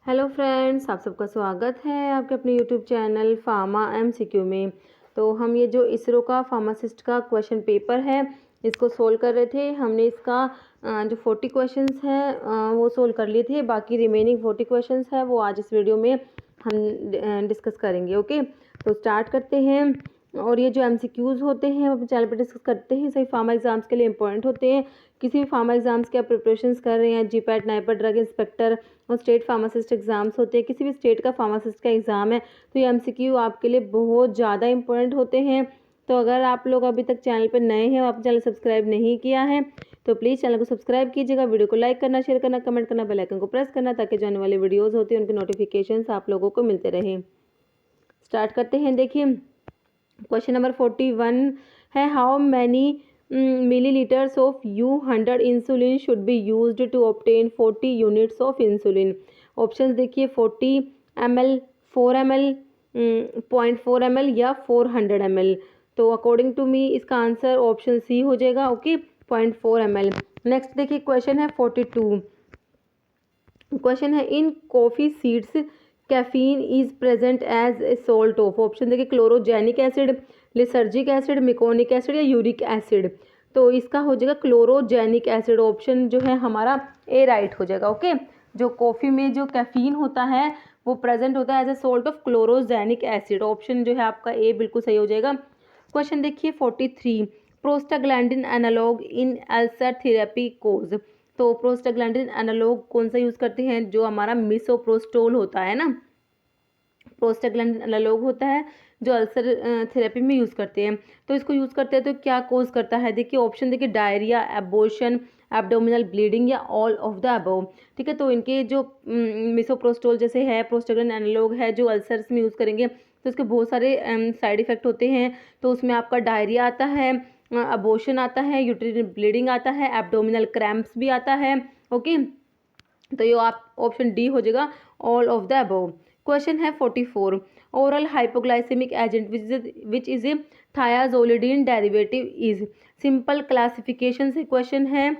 Hello friends, आप सबका स्वागत है आपके अपने यूट्यूब चैनल फार्मा एमसीक्यू में। तो हम ये जो इसरो का फार्मासिस्ट का क्वेश्चन पेपर है इसको सोल्व कर रहे थे। हमने इसका जो 40 क्वेश्चंस हैं वो सोल्व कर लिए थे। बाकी रिमेनिंग 40 क्वेश्चंस है वो आज इस वीडियो में हम डिस्कस करेंगे। ओके, तो स्टार्ट करते हैं। और ये जो एमसीक्यूज़ होते हैं वो अपने चैनल पर डिस्कस करते हैं, सही फार्मा एग्जाम्स के लिए इंपॉर्टेंट होते हैं। किसी भी फार्मा एग्जाम्स के आप प्रिपरेशंस कर रहे हैं, जीपैट, नाइपर, ड्रग इंस्पेक्टर और स्टेट फार्मासिस्ट एग्ज़ाम्स होते हैं, किसी भी स्टेट का फार्मासिस्ट का एग्ज़ाम है तो ये एमसीक्यू आपके लिए बहुत ज़्यादा इंपॉर्टेंट होते हैं। तो अगर आप लोग अभी तक चैनल पर नए हैं और आपने चैनल सब्सक्राइब नहीं किया है तो प्लीज़ चैनल को सब्सक्राइब कीजिएगा, वीडियो को लाइक करना, शेयर करना, कमेंट करना, बेल आइकन को प्रेस करना ताकि जो आने वाले वीडियोज़ होते हैं उनके नोटिफिकेशंस आप लोगों को मिलते रहें। स्टार्ट करते हैं। देखिए क्वेश्चन नंबर 41 है, how many milliliters of U100 insulin should be used to obtain 40 units of insulin. Options देखिए 40 ml, 4 ml, 0.4 ml या 400 ml। तो अकॉर्डिंग टू मी इसका आंसर ऑप्शन सी हो जाएगा। Okay, 0.4 ml। नेक्स्ट देखिए क्वेश्चन है 42। Question है, in coffee seeds caffeine is present as a salt of. Option देखिए chlorogenic acid, lysergic acid, meconic acid या यूरिक एसिड। तो इसका हो जाएगा क्लोरोजेनिक एसिड। ऑप्शन जो है हमारा ए राइट हो जाएगा। ओके, जो कॉफ़ी में जो कैफीन होता है वो प्रेजेंट होता है as a salt of chlorogenic acid. Option जो है आपका ए बिल्कुल सही हो जाएगा। क्वेश्चन देखिए 43, prostaglandin analogue in ulcer therapy cause. तो प्रोस्टाग्लैंडिन एनालॉग कौन सा यूज़ करते हैं? जो हमारा मिसोप्रोस्टोल होता है ना, प्रोस्टाग्लैंडिन एनालॉग होता है जो अल्सर थेरेपी में यूज़ करते हैं। तो इसको यूज़ करते हैं तो क्या कोज करता है? देखिए ऑप्शन देखिए डायरिया, एबॉर्शन, एब्डोमिनल ब्लीडिंग या ऑल ऑफ द अबव। ठीक है, तो इनके जो मिसोप्रोस्टोल जैसे है प्रोस्टाग्लैंडिन एनालॉग है जो अल्सर्स में यूज़ करेंगे तो इसके बहुत सारे साइड इफ़ेक्ट होते हैं। तो उसमें आपका डायरिया आता है, अबॉर्शन आता है, यूट्रिन ब्लीडिंग आता है, एब्डोमिनल क्रैम्प्स भी आता है। ओके, तो ये आप ऑप्शन डी हो जाएगा, all of the above. Question है 44, oral hypoglycaemic agent which is a thiazolidine derivative is. Simple classification से क्वेश्चन है।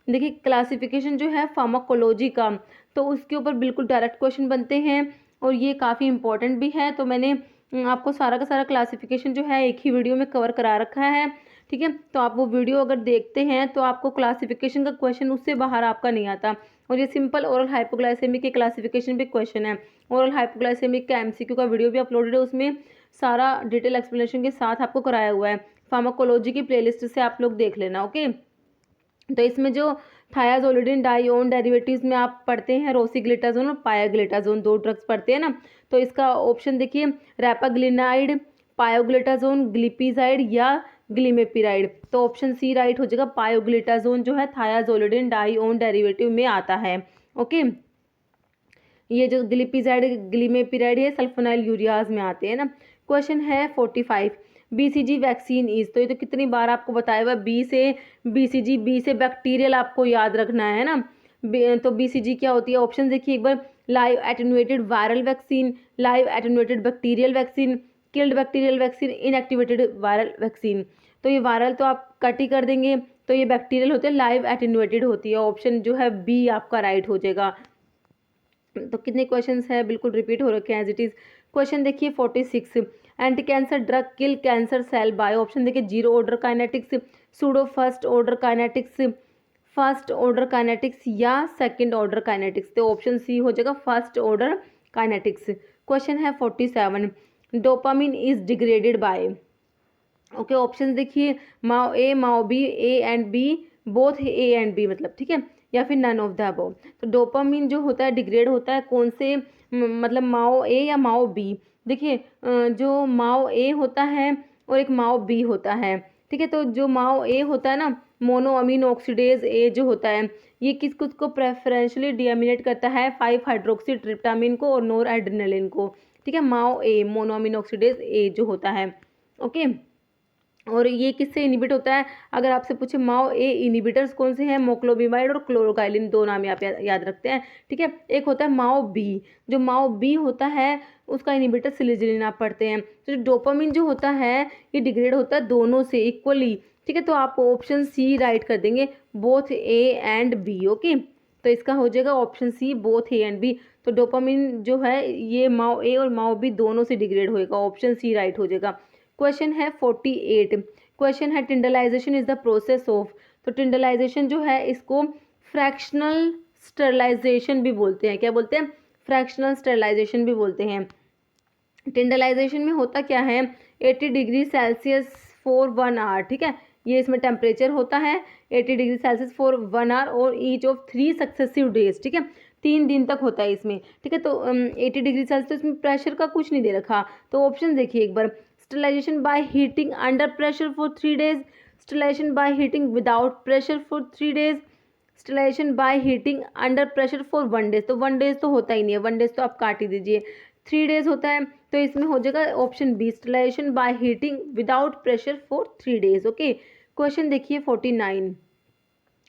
देखिए क्लासिफिकेशन जो है फार्माकोलॉजी का तो उसके ऊपर बिल्कुल डायरेक्ट क्वेश्चन बनते हैं और ये काफ़ी इंपॉर्टेंट भी है। तो मैंने आपको सारा का सारा क्लासिफिकेशन जो है एक ही वीडियो में कवर करा रखा है। ठीक है, तो आप वो वीडियो अगर देखते हैं तो आपको क्लासिफिकेशन का क्वेश्चन उससे बाहर आपका नहीं आता। और ये सिंपल ओरल हाइपोग्लाइसेमिक के क्लासिफिकेशन भी क्वेश्चन है। ओरल हाइपोग्लाइसेमिक का एमसीक्यू का वीडियो भी अपलोडेड है, उसमें सारा डिटेल एक्सप्लेनेशन के साथ आपको कराया हुआ है। फार्माकोलॉजी की प्लेलिस्ट से आप लोग देख लेना। ओके, तो इसमें जो थायाजोलिडिन डाइओन डेरिवेटिव्स में आप पढ़ते हैं रोसीग्लिटाजोन और पायाग्लिटाजोन, दो ड्रग्स पढ़ते हैं ना। तो इसका ऑप्शन देखिए रैपाग्लिनाइड, पायोग्लिटाजोन, ग्लिपिजाइड या ग्लिमेपिराइड। तो ऑप्शन सी राइट हो जाएगा, पायोग्लिटाजोन जो है थायाजोलिडिन डाइओन डेरिवेटिव में आता है। ओके, ये जो ग्लिपिजाइड, ग्लिमेपिराइड ये सल्फोनाइल यूरियाज में आते हैं ना। क्वेश्चन है 45, बीसीजी वैक्सीन इज। तो ये तो कितनी बार आपको बताया हुआ, बी से बीसीजी, बी से बैक्टीरियल आपको याद रखना है ना। तो बीसीजी क्या होती है? ऑप्शन देखिए एक बार, live attenuated viral vaccine, live attenuated bacterial vaccine, killed bacterial vaccine, inactivated viral vaccine. तो ये वायरल तो आप कट ही कर देंगे, तो ये बैक्टीरियल होते हैं, लाइव एटेनुएटेड होती है। ऑप्शन जो है बी आपका राइट हो जाएगा। तो कितने क्वेश्चंस है बिल्कुल रिपीट हो रखे हैं एज इट इज़। क्वेश्चन देखिए 46, anti cancer drug kill cancer cell by. Option देखिए zero order kinetics, pseudo first order kinetics, first order kinetics या सेकंड ऑर्डर काइनेटिक्स। तो ऑप्शन सी हो जाएगा फर्स्ट ऑर्डर काइनेटिक्स। क्वेश्चन है 47, dopamine is degraded by. Okay, option देखिए MAO A, MAO B, A and B, both A and B मतलब, ठीक है, या फिर नन ऑफ द अबव। तो डोपामिन जो होता है डिग्रेड होता है कौन से मतलब माओ ए या माओ बी। देखिए जो माओ ए होता है और एक माओ बी होता है। ठीक है, तो जो माओ ए होता है ना, मोनो अमीनो ऑक्सीडेज ए जो होता है, ये किस कुछ को प्रेफरेंशियली डिएमिनेट करता है, 5 हाइड्रोक्सी ट्रिप्टामिन को और नोर एड्रेनलिन को। ठीक है, माओ ए, मोनो अमीनो ऑक्सीडेज ए जो होता है। ओके, और ये किससे इनिबिट होता है? अगर आपसे पूछे माओ ए इनिबिटर्स कौन से हैं, मोक्लोबिमाइड और क्लोरोकाइलिन, दो नाम आप याद रखते हैं। ठीक है, एक होता है माओ बी, जो माओ बी होता है उसका इनिबिटर सिलिजिलिन आप पढ़ते हैं। तो जो डोपामिन जो होता है ये डिग्रेड होता है दोनों से इक्वली। ठीक है, तो आप ऑप्शन सी राइट कर देंगे, both A and B. Okay, तो इसका हो जाएगा option C both A and B. तो डोपामिन जो है ये माओ ए और माओ बी दोनों से डिग्रेड होएगा, ऑप्शन सी राइट हो जाएगा। क्वेश्चन है 48, क्वेश्चन है टिंडलाइजेशन इज द प्रोसेस ऑफ। तो टिंडलाइजेशन जो है इसको फ्रैक्शनल स्टरलाइजेशन भी बोलते हैं। क्या बोलते हैं? फ्रैक्शनल स्टरलाइजेशन भी बोलते हैं। टिंडलाइजेशन में होता क्या है, 80 डिग्री सेल्सियस फॉर 1 आवर, ठीक है, ये इसमें टेम्परेचर होता है 80 डिग्री सेल्सियस फॉर 1 आवर और ईच ऑफ 3 सक्सेसिव डेज, ठीक है, 3 दिन तक होता है इसमें, ठीक है। तो 80 डिग्री सेल्सियस में प्रेशर का कुछ नहीं दे रखा। तो ऑप्शन देखिए एक बार, sterilisation by heating under pressure for 3 days, sterilisation by heating without pressure for 3 days, sterilisation by heating under pressure for 1 days. तो 1 डेज तो होता ही नहीं है, 1 डेज तो आप काट ही दीजिए, 3 डेज होता है। तो इसमें हो जाएगा option B, sterilisation by heating without pressure for 3 days. Okay, question देखिए 49,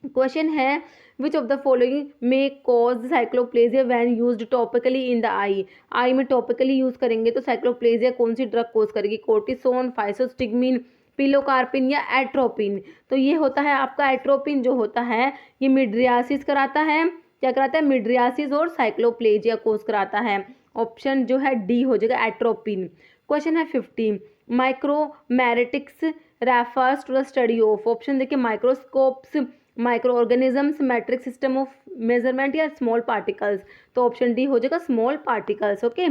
क्वेश्चन है which of the following may cause cycloplegia when used topically in the eye. Eye में टॉपिकली यूज करेंगे तो साइक्लोप्लेजिया कौन सी ड्रग कोज करेगी? कोर्टिसोन, फाइसोस्टिग्मिन, पिलोकार्पिन या atropine. तो ये होता है आपका एट्रोपिन जो होता है ये मिड्रियासिस कराता है, क्या कराता है? मिड्रियासिस और साइक्लोप्लेजिया कोज कराता है। ऑप्शन जो है डी हो जाएगा एट्रोपिन। क्वेश्चन है 50, micromeritics refers to the study of. Option देखिए microscopes, micro organisms, metric system of measurement या स्मॉल पार्टिकल्स। तो ऑप्शन डी हो जाएगा स्मॉल पार्टिकल्स। ओके,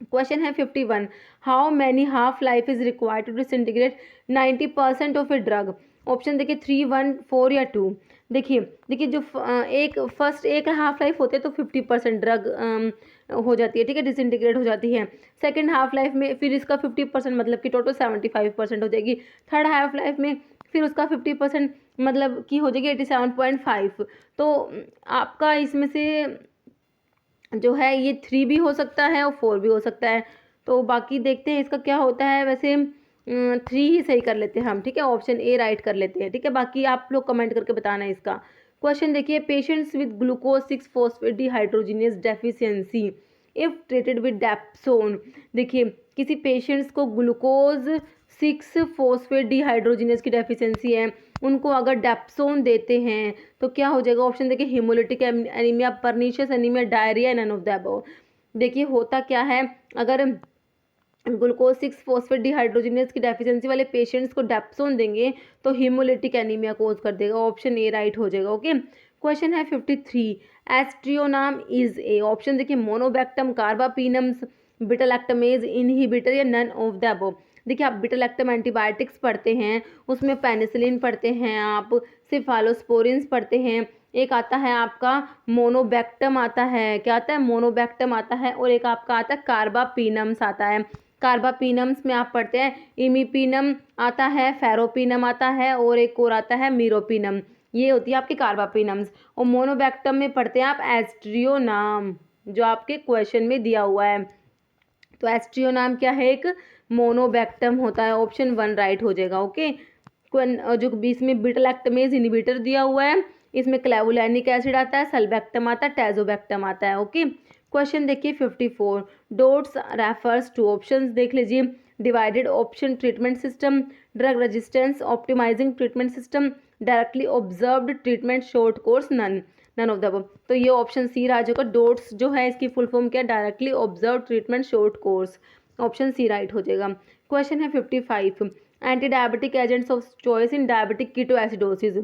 क्वेश्चन है 51, how many half life is required to disintegrate 90% of a drug. Option देखिए 3, 1, 4 या 2। देखिए जो एक हाफ लाइफ होते हैं तो 50% ड्रग हो जाती है, ठीक है, डिसइंटीग्रेट हो जाती है। सेकंड हाफ लाइफ में फिर इसका 50% मतलब कि टोटल 75% हो जाएगी। थर्ड हाफ लाइफ में फिर उसका 50% मतलब कि हो जाएगी 87.5। तो आपका इसमें से जो है ये 3 भी हो सकता है और 4 भी हो सकता है। तो बाकी देखते हैं इसका क्या होता है। वैसे 3 ही सही कर लेते हैं हम, ठीक है, ऑप्शन ए राइट कर लेते हैं, ठीक है। बाकी आप लोग कमेंट करके बताना है इसका। क्वेश्चन देखिए, patients with glucose 6 phosphate dehydrogenase deficiency if treated with dapsone. देखिए किसी पेशेंट्स को ग्लूकोज 6 फॉस्फेट डिहाइड्रोजिनेस की डेफिशिएंसी है, उनको अगर डेप्सोन देते हैं तो क्या हो जाएगा? ऑप्शन देखिए haemolytic anaemia, pernicious anaemia, diarrhoea, none of the above. देखिए होता क्या है, अगर ग्लूकोज 6 फॉस्फेट डिहाइड्रोजिनेस की डेफिशिएंसी वाले पेशेंट्स को डेप्सोन देंगे तो हीमोलिटिक एनीमिया कोज कर देगा, ऑप्शन ए राइट हो जाएगा। ओके, क्वेश्चन है 53, एस्ट्रियोनाम इज ए। ऑप्शन देखिए मोनोबैक्टम, कार्बापीनम्स, बीटा-लैक्टमेज इनहिबिटर या नन ऑफ द अबव। देखिए आप बीटा-लैक्टम एंटीबायोटिक्स पढ़ते हैं, उसमें पेनिसिलिन पढ़ते हैं, आप सिफालोस्पोरिन्स पढ़ते हैं, एक आता है आपका मोनोबैक्टम आता है, क्या आता है? मोनोबैक्टम आता है, और एक आपका आता है कार्बापीनम्स आता है। कार्बापीनम्स में आप पढ़ते हैं इमीपीनम आता है, फेरोपीनम आता है, और एक और आता है मीरोपीनम। ये होती है आपकी कार्बापीनम्स। और मोनोबैक्टम में पढ़ते हैं आप एस्ट्रियोनाम, जो आपके क्वेश्चन में दिया हुआ है। तो एस्ट्रियोनाम क्या है? एक मोनोबैक्टम होता है, ऑप्शन 1 राइट हो जाएगा। ओके, जो बीच में बीटा-लैक्टमेज इनहिबिटर दिया हुआ है, इसमें क्लेवुलैनिक एसिड आता है, सल्बैक्टम आता है, टैजोबैक्टम आता है। ओके, क्वेश्चन देखिए 54, डोट्स रेफर्स टू। ऑप्शंस देख लीजिए, divided option treatment system, drug resistance, optimising treatment system, directly observed treatment, short course, none of the above. तो ये ऑप्शन सी रहा होगा। डोट्स जो है इसकी फुल फॉर्म क्या है? Directly observe treatment short course, option C right हो जाएगा। क्वेश्चन है 55, anti diabetic agents of choice in diabetic ketoacidosis.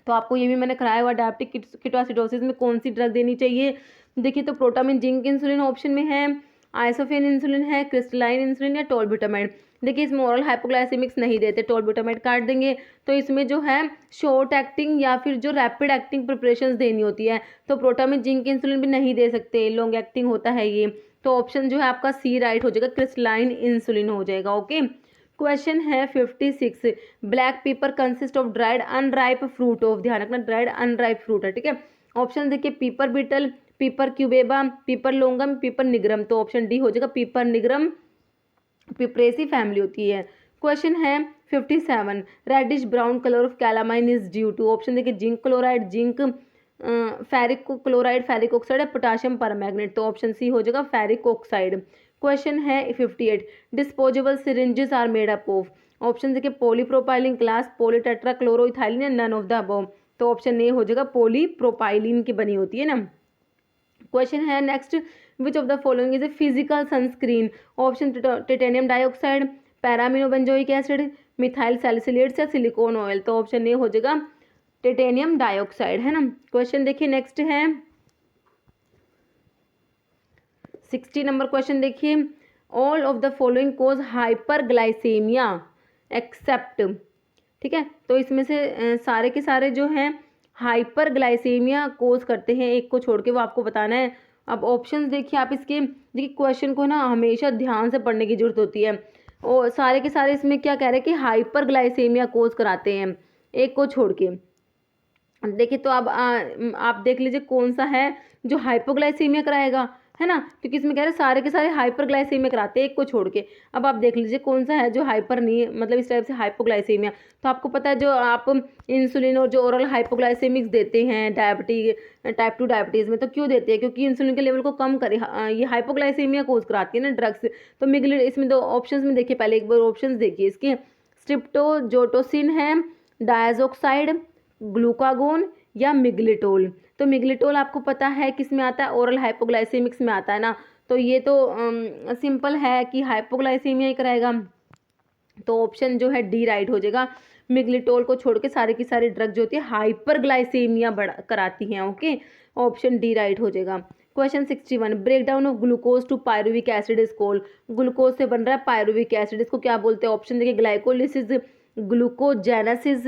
तो आपको ये भी मैंने कराया हुआ, डायबिटिक कीटोएसिडोसिस में कौन सी ड्रग देनी चाहिए। देखिए तो प्रोटामिन जिंक इंसुलिन ऑप्शन में है, आइसोफेन इंसुलिन है, क्रिस्टलाइन इंसुलिन या टोलब्यूटामाइड। देखिए इसमें ओरल हाइपोग्लाइसेमिक्स नहीं देते, टोलब्यूटामाइड काट देंगे। तो इसमें जो है शॉर्ट एक्टिंग या फिर जो रैपिड एक्टिंग प्रिपरेशंस देनी होती है, तो प्रोटामिन जिंक इंसुलिन भी नहीं दे सकते, लॉन्ग एक्टिंग होता है ये। तो ऑप्शन जो है आपका सी राइट हो जाएगा, क्रिस्टलाइन इंसुलिन हो जाएगा। ओके, क्वेश्चन है 56, black pepper consist of dried unripe fruit of. ध्यान रखना ड्राइड अनराइप फ्रूट है, ठीक है। ऑप्शन देखिए पीपर बीटल, पीपर क्यूबेबा, पीपर लोंगम, पीपर निग्रम। तो ऑप्शन डी हो जाएगा पीपर निग्रम, पिपरेसी फैमिली होती है। क्वेश्चन है 57, reddish brown colour of calamine is due to. Option देखिए zinc chloride, zinc ferric chloride, ferric oxide, potassium permanganate. तो ऑप्शन सी हो जाएगा फेरिक ऑक्साइड। क्वेश्चन है 58, disposable syringes are made up of. Option देखिए polypropylene glass, polytetra chloroethylene या none of the above. तो option A हो जाएगा, polypropylene की बनी होती है ना। क्वेश्चन है next, which of the following is a physical sunscreen? Option titanium dioxide, para amino benzoic acid, methyl salicylates या सिलिकॉन ऑयल। तो ऑप्शन ए हो जाएगा टाइटेनियम डाइऑक्साइड, है ना। क्वेश्चन देखिए नेक्स्ट है 60 नंबर क्वेश्चन देखिए, all of the following cause hyperglycaemia except, ठीक है। तो इसमें से सारे के सारे जो हैं हाइपरग्लाइसेमिया कोज करते हैं, एक को छोड़ के, वो आपको बताना है। अब ऑप्शंस देखिए आप इसके, देखिए क्वेश्चन को ना हमेशा ध्यान से पढ़ने की जरूरत होती है। और सारे के सारे इसमें क्या कह रहे हैं कि हाइपरग्लाइसेमिया कोज कराते हैं, एक को छोड़ के। देखिए तो अब आप देख लीजिए कौन सा है जो हाइपोग्लाइसीमिया कराएगा, है ना, क्योंकि इसमें कह रहे हैं सारे के सारे हाइपरग्लाइसीमिया कराते हैं, एक को छोड़ के। अब आप देख लीजिए कौन सा है जो हाइपर नहीं, मतलब इस टाइप से हाइपोग्लाइसीमिया। तो आपको पता है जो आप इंसुलिन और जो ओरल हाइपोग्लाइसेमिक्स देते हैं डायबिटीज, टाइप 2 डायबिटीज़ में, तो क्यों देते हैं? क्योंकि इंसुलिन के लेवल को कम करे, ये हाइपोग्लाइसीमिया कोज कराती है ना ड्रग्स। तो मिगलिड, इसमें दो ऑप्शन में देखिए, पहले एक बार ऑप्शन देखिए इसके, स्ट्रिप्टोजोटोसिन है, डायजोक्साइड, ग्लूकागोन या मिग्लिटोल। तो मिग्लिटोल आपको पता है किस में आता है, ओरल हाइपोग्लाइसेमिक्स में आता है ना। तो ये तो सिंपल है कि हाइपोग्लाइसेमिया ही कराएगा। तो ऑप्शन जो है डी राइट हो जाएगा। मिग्लिटोल को छोड़ के सारी की सारी ड्रग जो होती है हाइपरग्लाइसेमिया कराती हैं। ओके, ऑप्शन डी राइट हो जाएगा। Question 61, break down of glucose to pyruvic acid is called. Glucose से बन रहा है पायरुविक एसिड, इसको क्या बोलते हैं? ऑप्शन देखिए, ग्लाइकोलिसिस, ग्लूकोजेनेसिस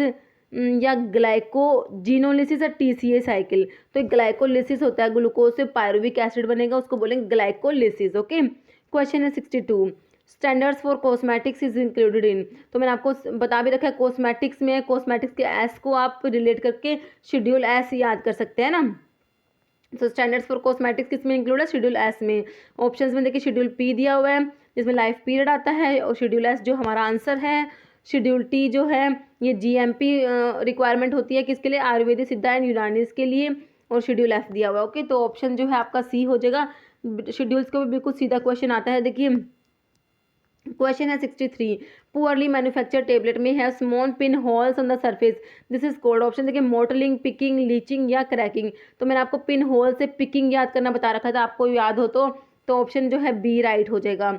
या ग्लाइकोजिनोलिसिस या टीसीए साइकिल। तो ग्लाइकोलिसिस होता है, ग्लूकोज से पायरुविक एसिड बनेगा, उसको बोलेंगे ग्लाइकोलिसिस। ओके, क्वेश्चन है 62, standards for cosmetics is included in. तो मैंने आपको बता भी रखा है कॉस्मेटिक्स में, कॉस्मेटिक्स के एस को आप रिलेट करके शेड्यूल एस याद कर सकते हैं ना। तो स्टैंडर्ड्स फॉर कॉस्मेटिक्स किस में इंक्लूड है? शेड्यूल एस में। ऑप्शंस में देखिए शेड्यूल पी दिया हुआ है जिसमें लाइफ पीरियड आता है, और शेड्यूल एस जो हमारा आंसर है। शेड्यूल टी जो है ये जीएमपी रिक्वायरमेंट होती है किसके लिए? आयुर्वेदिक, सिद्धा एंड यूनानीज के लिए। और शेड्यूल एफ दिया हुआ है। ओके, तो ऑप्शन जो है आपका सी हो जाएगा। शेड्यूल्स को भी बिल्कुल सीधा क्वेश्चन आता है। देखिए क्वेश्चन है 63, पुअरली मैन्युफैक्चर टेबलेट में है small pin holes on the surface, this is cold. Option देखिए, मोटलिंग, पिकिंग, लीचिंग या क्रैकिंग। तो मैंने आपको पिन होल से पिकिंग याद करना बता रखा था, आपको याद हो तो ऑप्शन जो है बी राइट हो जाएगा।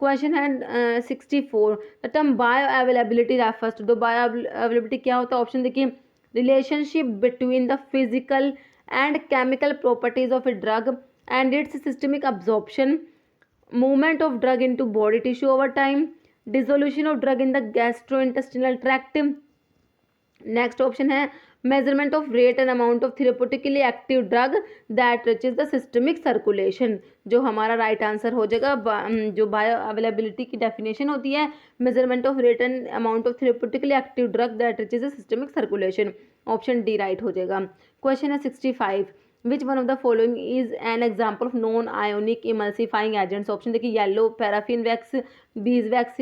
क्वेश्चन है 64, the term bio availability refers to. Bio availability क्या होता है? ऑप्शन देखिए, relationship between the physical and chemical properties of a drug and its systemic absorption, movement of drug into body tissue over time, dissolution of drug in the gastrointestinal tract। Next option है measurement of rate and amount of therapeutically active drug that reaches the systemic circulation. जो हमारा right answer हो जाएगा, जो bio availability की definition होती है, measurement of rate and amount of therapeutically active drug that reaches the systemic circulation. Option D right हो जाएगा। क्वेश्चन है 65, which one of the following is an example of non ionic emulsifying agents. Option देखिए, yellow paraffin wax, bees wax,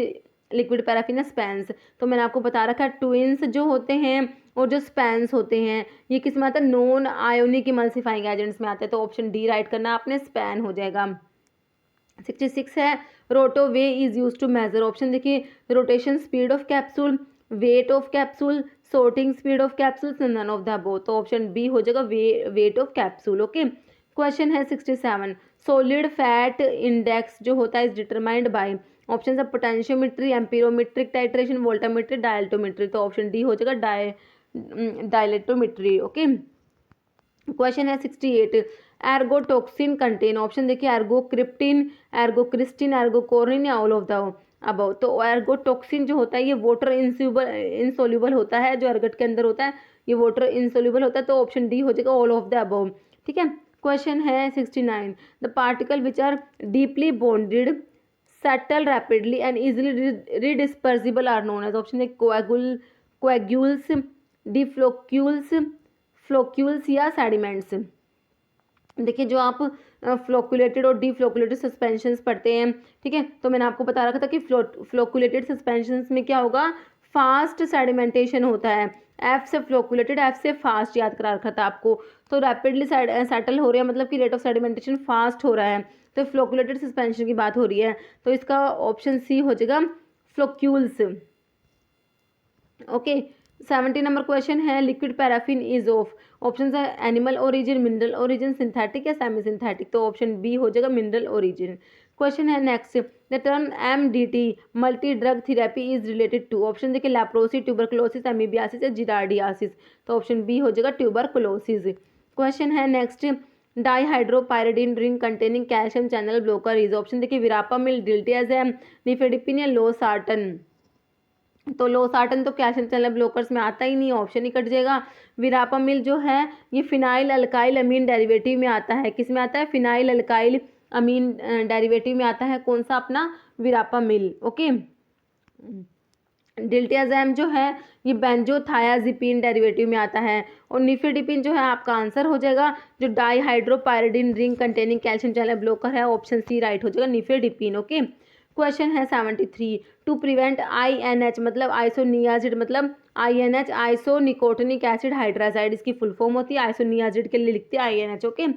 liquid paraffin, spans. तो मैंने आपको बता रखा है ट्विंस जो होते हैं और जो स्पैंस होते हैं ये किस में आता है? नॉन आयोनिक इमल्सिफाइंग एजेंट्स में आते हैं। तो ऑप्शन डी राइट करना आपने, स्पैन हो जाएगा। 66 है, rotoweigh is use to measure. Option देखिए, rotation speed of capsule, weight of capsule, sorting speed of capsules, none of the above। तो ऑप्शन बी हो जाएगा, weight of capsule. Okay, question है 67, सॉलिड फैट इंडेक्स जो होता है is determined by. Option है potentiometry, amperometric titration, voltammetry, dilatometry. तो option D हो जाएगा, डायलेटोमेट्री। ओके, क्वेश्चन है 68, एर्गोटॉक्सिन कंटेन। ऑप्शन देखिए, एर्गोक्रिप्टिन, एर्गोक्रिस्टिन, एर्गोकोरिन या ऑल ऑफ द अबव। तो एर्गोटॉक्सिन जो होता है ये वाटर इंसोल्यूबल होता है, जो एर्गट के अंदर होता है ये वाटर इंसोल्यूबल होता है। तो ऑप्शन डी हो जाएगा, ऑल ऑफ द अबव। ठीक है, क्वेश्चन है 69, the particle which are deeply bonded, settle rapidly and easily redispersible are known as. Option है कोएग्यूल्स, डिफ्लोक्यूल्स, फ्लोक्यूल्स या सेडिमेंट्स। देखिए जो आप फ्लोकुलेटेड और डीफ्लोकुलेटेड सस्पेंशंस पढ़ते हैं, ठीक है, तो मैंने आपको बता रखा था कि फ्लोकुलेटेड सस्पेंशंस में क्या होगा? फास्ट सेडिमेंटेशन होता है। एफ से फ्लोकुलेटेड, एफ से फास्ट याद करा रखा था आपको। तो रैपिडली सेटल हो रहा है मतलब कि रेट ऑफ सेडिमेंटेशन फास्ट हो रहा है, तो फ्लोकुलेटेड सस्पेंशन की बात हो रही है। तो इसका ऑप्शन सी हो जाएगा, फ्लोक्यूल्स। ओके, 70 नंबर क्वेश्चन है liquid paraffin is of, option है animal origin, mineral origin, synthetic या सेमी सिंथेटिक, तो ऑप्शन बी हो जाएगा मिनरल ओरिजिन। क्वेश्चन है next, the term MDT multi drug therapy is related to, option देखिए leprosy, tuberculosis, amoebiasis या giardiasis, तो option B हो जाएगा ट्यूबरकुलोसिस। क्वेश्चन है next, dihydropyridine drink containing calcium channel blocker is, option देखिए verapamil, डिल्टियाजैम, nifedipine या losartan, तो losartan तो कैल्शियम चैनल ब्लॉकर्स में आता ही नहीं, ऑप्शन ही कट जाएगा। विरापामिल जो है ये फिनाइल अल्काइल अमीन डेरिवेटिव में आता है, किस में आता है, फिनाइल अल्काइल अमीन डेरिवेटिव में आता है, कौन सा अपना विरापामिल। ओके, डिल्टियाजैम जो है ये बेंजोथायाजिपिन डेरिवेटिव में आता है, और निफेडिपिन जो है आपका आंसर हो जाएगा जो dihydropyridine ring containing calcium channel blocker है, ऑप्शन सी राइट हो जाएगा, निफेडिपिन। ओके, क्वेश्चन है 73, टू प्रिवेंट INH मतलब आइसोनियाजिड मतलब INH आइसोनिकोटिनिक एसिड हाइड्राजाइड, इसकी फुल फॉर्म होती है, आइसोनियाजिड के लिए लिखते हैं INH। ओके,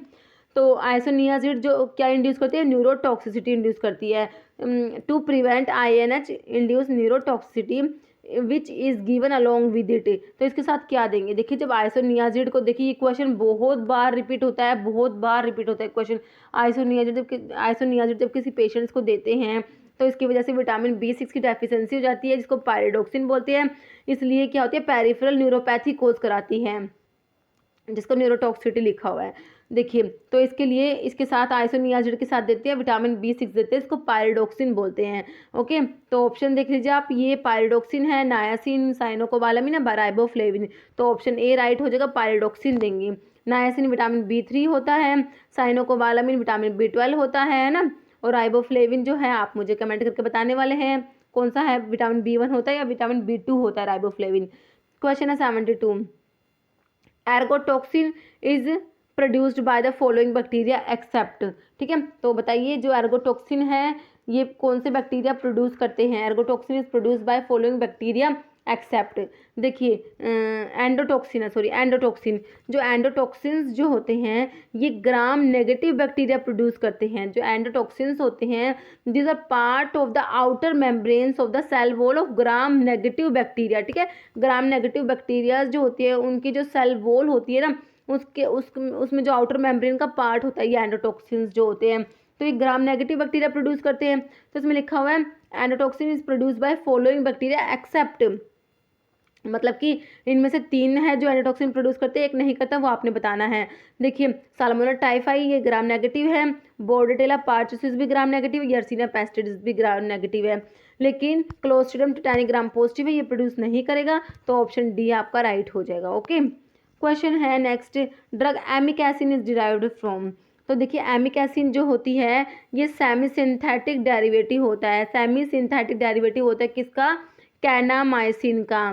तो आइसोनियाजिड जो क्या इंड्यूस करती है, न्यूरोटॉक्सिसिटी इंड्यूस करती है। To prevent INH induced neurotoxicity which is given along with it, तो इसके साथ क्या देंगे, देखिए जब आइसोनियाजिड को, देखिए ये क्वेश्चन बहुत बार रिपीट होता है, बहुत बार रिपीट होता है क्वेश्चन। आइसोनियाजिड जब किसी पेशेंट्स को देते हैं तो इसकी वजह से विटामिन B6 की डेफिशिएंसी हो जाती है, जिसको पायरिडोक्सिन बोलते हैं, इसलिए क्या होती है, पेरिफेरल न्यूरोपैथी कोज कराती है, जिसको न्यूरोटॉक्सिसिटी लिखा हुआ है। देखिए तो इसके लिए इसके साथ आइसोनियाजिड के साथ देते हैं, विटामिन B6 देते हैं, इसको पायरिडोक्सिन बोलते हैं। ओके, तो ऑप्शन देख लीजिए आप, ये पायरिडोक्सिन है, नायासिन, साइनोकोबालामिन या राइबोफ्लेविन, तो ऑप्शन ए राइट हो जाएगा, पायरिडोक्सिन देंगे। नायासिन विटामिन B3 होता है, साइनोकोबालामिन विटामिन B12 होता है ना, और राइबोफ्लेविन जो है आप मुझे कमेंट करके बताने वाले हैं कौन सा है, विटामिन B1 होता है या विटामिन B2 होता है राइबोफ्लेविन। क्वेश्चन है 72, ergotoxin is produced by the following bacteria except, ठीक है, तो बताइए जो एर्गोटॉक्सिन है ये कौन से बैक्टीरिया प्रोड्यूस करते हैं, ergotoxin is produced by following bacteria except. देखिए एंडोटॉक्सिन है, सॉरी एंडोटॉक्सिन, जो एंडोटॉक्सिन्स जो होते हैं ये ग्राम नेगेटिव बैक्टीरिया प्रोड्यूस करते हैं, जो एंडोटॉक्सिन्स होते हैं this are part of the outer membranes of the cell wall of gram negative bacteria, ठीक है, ग्राम नेगेटिव बैक्टीरिया जो होती है उनकी जो सेल वॉल होती है ना, उसमें जो आउटर मेम्ब्रेन का पार्ट होता है ये एंडोटॉक्सिन्स जो होते हैं, तो ये ग्राम नेगेटिव बैक्टीरिया प्रोड्यूस करते हैं, तो इसमें लिखा हुआ है endotoxin is produce by following bacteria except, मतलब कि इनमें से 3 है जो एंडोटॉक्सिन प्रोड्यूस करते हैं, एक नहीं करता, वो आपने बताना है। देखिए साल्मोनेला टाइफाई ये ग्राम नेगेटिव है, बोर्डेटेला पार्चुसिस भी ग्राम नेगेटिव, यर्सीना पेस्टिडिस भी ग्राम नेगेटिव है, लेकिन क्लोस्ट्रिडियम टिटानी ग्राम पॉजिटिव है, ये प्रोड्यूस नहीं करेगा, तो ऑप्शन डी आपका राइट हो जाएगा। ओके, क्वेश्चन है next, drug amikacin is derived from, तो देखिए एमिकैसिन जो होती है ये सेमी सिंथेटिक डेरिवेटिव होता है, सेमी सिंथेटिक डेरिवेटिव होता है किसका, कैनामाइसिन का।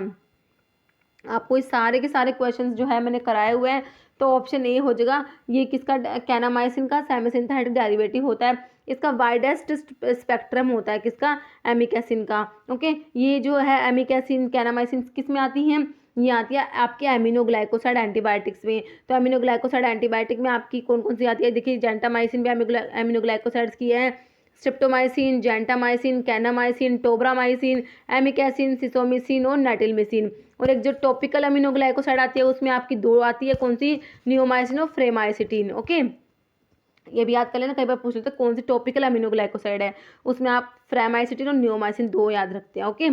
आपको इस सारे के सारे क्वेश्चंस जो है मैंने कराए हुए हैं, तो ऑप्शन ए हो जाएगा, ये किसका, कैनामाइसिन का सेमी सिंथेटिक डेरिवेटिव होता है, इसका वाइडेस्ट स्पेक्ट्रम होता है किसका, एमिकैसिन का। ओके, ये जो है एमिकैसिन कैनामाइसिन किस में आती हैं, ये आती है आपके एमिनोग्लाइकोसाइड एंटीबायोटिक्स में, तो एमिनोग्लाइकोसाइड एंटीबायोटिक में आपकी कौन कौन सी आती है, देखिए जेंटामाइसिन भी एमिनोग्लाइकोसाइड्स की है, स्ट्रिप्टोमाइसिन, जेंटामाइसिन, कैनामाइसिन, टोब्रामाइसिन, एमिकैसिन, सिसोमिसिन और नेटिलमिसिन, और एक जो टॉपिकल अमीनोग्लाइकोसाइड आती है उसमें आपकी 2 आती है, कौन सी, नियोमाइसिन और फ्रेमाइसिटिन। ओके, ये भी याद कर लेना, कई बार पूछ लेते हैं कौन सी टॉपिकल अमीनोग्लाइकोसाइड है, उसमें आप फ्रेमाइसिटिन और नियोमाइसिन 2 याद रखते हैं। ओके,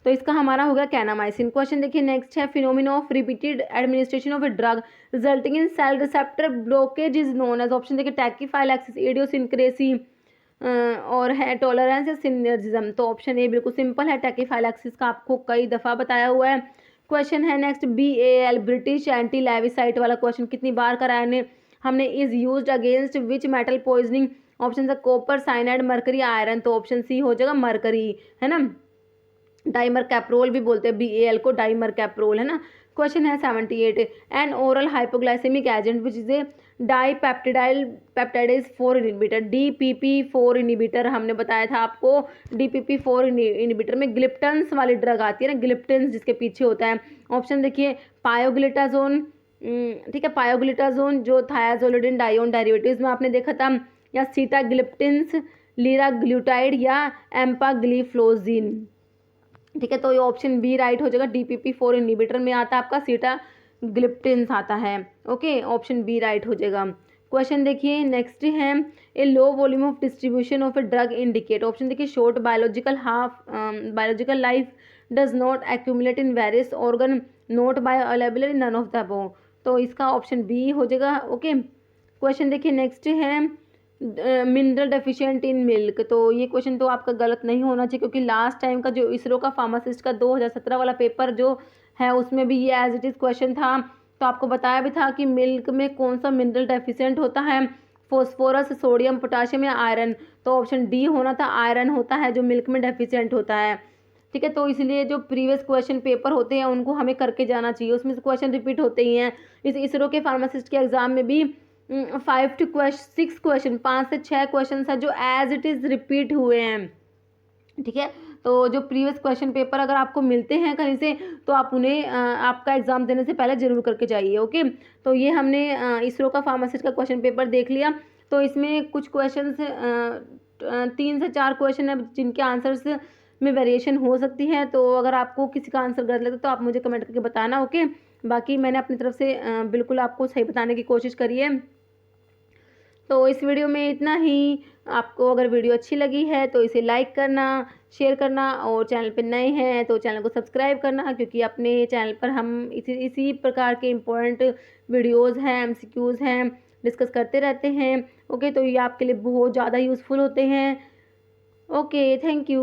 तो इसका हमारा होगा कैनामाइसिन। क्वेश्चन देखिए नेक्स्ट है, phenomena of repeated administration of a drug resulting in cell receptor blockage is known as, option देखिए टैकीफाइलैक्सिस, इडियोसिंक्रेसी और है टॉलरेंस या सिनर्जिज्म, तो ऑप्शन ए बिल्कुल सिंपल है, टैकीफाइलैक्सिस का आपको कई दफ़ा बताया हुआ है। क्वेश्चन है next, BAL British anti lewisite वाला क्वेश्चन कितनी बार कराया हमने, is used against which metal poisoning, option है कॉपर, साइनाइड, मरकरी, आयरन, तो ऑप्शन सी हो जाएगा मरकरी, है ना, डाइमर कैप्रोल भी बोलते हैं BAL को, डाइमर कैप्रोल, है ना। क्वेश्चन है 78, an oral hypoglycaemic agent which is a dipeptidyl peptidase 4 inhibitor, DPP4 inhibitor, हमने बताया था आपको DPP4 इनिबिटर में ग्लिप्टन्स वाली ड्रग आती है ना, ग्लिप्टन्स जिसके पीछे होता है, ऑप्शन देखिए पायोग्लिटाजोन, ठीक है, पायोग्लिटाजोन जो थायाजोलिडिन डाइओन डेरिवेटिव्स में आपने देखा था, या सीटाग्लिप्टिन्स, लीराग्लूटाइड या एम्पाग्लिफ्लोजिन, ठीक है, तो ये ऑप्शन बी राइट हो जाएगा। DPP-4 इनहिबिटर में आता है आपका सीटाग्लिप्टिन आता है। ओके, ऑप्शन बी राइट हो जाएगा। क्वेश्चन देखिए नेक्स्ट है, a low volume of distribution of a drug indicate. Option देखिए, short biological life does not accumulate in various organ not bioavailable in none of the above. तो इसका option B हो जाएगा। Okay, question देखिए next है, mineral deficient in milk. तो ये question तो आपका गलत नहीं होना चाहिए, क्योंकि लास्ट टाइम का जो इसरो का फार्मासिस्ट का 2017 वाला पेपर जो है उसमें भी ये एज इट इज़ क्वेश्चन था। तो आपको बताया भी था कि मिल्क में कौन सा मिनरल डेफिशिएंट होता है, फॉस्फोरस, सोडियम, पोटाशियम या आयरन। तो ऑप्शन डी होना था, आयरन होता है जो मिल्क में डेफिशिएंट होता है। ठीक है, तो इसलिए जो प्रीवियस क्वेश्चन पेपर होते हैं उनको हमें करके जाना चाहिए, उसमें से क्वेश्चन रिपीट होते ही हैं। इस इसरो के फार्मासिस्ट के एग्जाम में भी 5 to 6 क्वेश्चन, 5 से 6 क्वेश्चन है जो एज इट इज़ रिपीट हुए हैं। ठीक है, तो जो प्रीवियस क्वेश्चन पेपर अगर आपको मिलते हैं कहीं से, तो आप उन्हें आपका एग्ज़ाम देने से पहले ज़रूर करके जाइए। ओके, तो ये हमने इसरो का फार्मासिस्ट का क्वेश्चन पेपर देख लिया। तो इसमें कुछ क्वेश्चन 3 से 4 क्वेश्चन है जिनके आंसर्स में वेरिएशन हो सकती है। तो अगर आपको किसी का आंसर गलत लगता है तो आप मुझे कमेंट करके बताना। ओके, बाकी मैंने अपनी तरफ से बिल्कुल आपको सही बताने की कोशिश करी है। तो इस वीडियो में इतना ही। आपको अगर वीडियो अच्छी लगी है तो इसे लाइक करना, शेयर करना, और चैनल पे नए हैं तो चैनल को सब्सक्राइब करना, क्योंकि अपने चैनल पर हम इसी प्रकार के इम्पोर्टेंट वीडियोज़ हैं, MCQs हैं, डिस्कस करते रहते हैं। ओके, तो ये आपके लिए बहुत ज़्यादा यूज़फुल होते हैं। Okay, thank you.